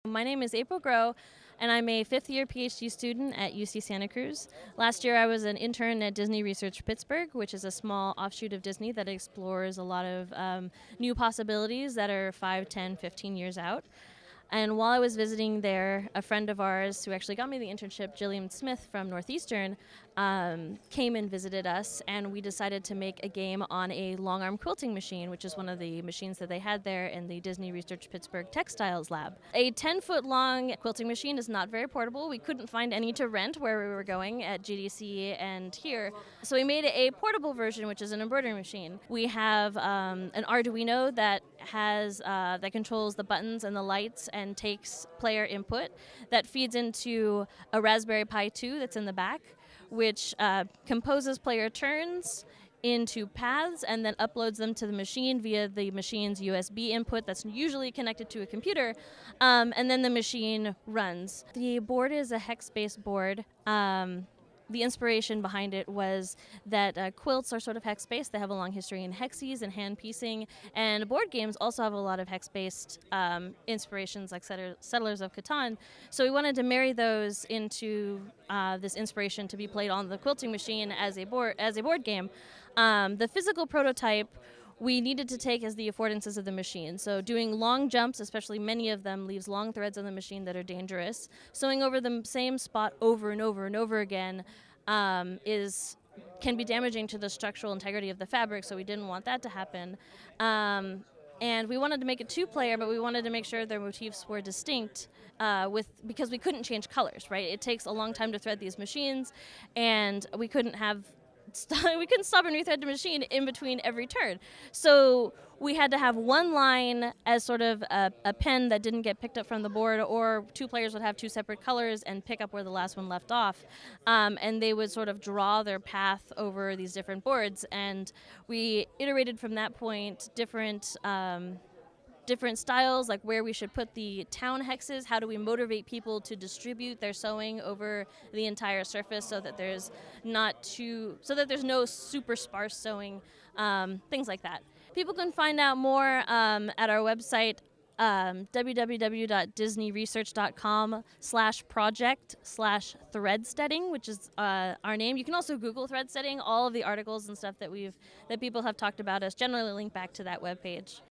My name is April Groh, and I'm a fifth-year PhD student at UC Santa Cruz. Last year, I was an intern at Disney Reaserch Pittsburgh, which is a small offshoot of Disney that explores a lot of new possibilities that are 5, 10, 15 years out. And while I was visiting there, a friend of ours who actually got me the internship, Jillian Smith from Northeastern, came and visited us, and we decided to make a game on a long arm quilting machine, which is one of the machines that they had there in the Disney Reaserch Pittsburgh Textiles Lab. A 10-foot long quilting machine is not very portable. We couldn't find any to rent where we were going at GDC and here, so we made a portable version, which is an embroidery machine. We have an Arduino that that controls the buttons and the lights and takes player input that feeds into a Raspberry Pi 2 that's in the back, which composes player turns into paths and then uploads them to the machine via the machine's USB input that's usually connected to a computer, and then the machine runs. The board is a hex-based board. The inspiration behind it was that quilts are sort of hex-based. They have a long history in hexes and hand piecing, and board games also have a lot of hex-based inspirations, like Settlers of Catan. So we wanted to marry those into this inspiration to be played on the quilting machine as a board game. The physical prototype we needed to take as the affordances of the machine. So doing long jumps, especially many of them, leaves long threads on the machine that are dangerous. Sewing over the same spot over and over and over again can be damaging to the structural integrity of the fabric, so we didn't want that to happen. And we wanted to make it two-player, but we wanted to make sure their motifs were distinct because we couldn't change colors, right? It takes a long time to thread these machines, and we couldn't stop and rethread the machine in between every turn. So we had to have one line as sort of a pen that didn't get picked up from the board, or two players would have two separate colors and pick up where the last one left off. And they would sort of draw their path over these different boards. And we iterated from that point different styles, like where we should put the town hexes, how do we motivate people to distribute their sewing over the entire surface so that there's no super sparse sewing, things like that. People can find out more at our website, www.disneyresearch.com/project/threadsteading, which is our name. You can also Google threadsteading. All of the articles and stuff that people have talked about us generally link back to that webpage.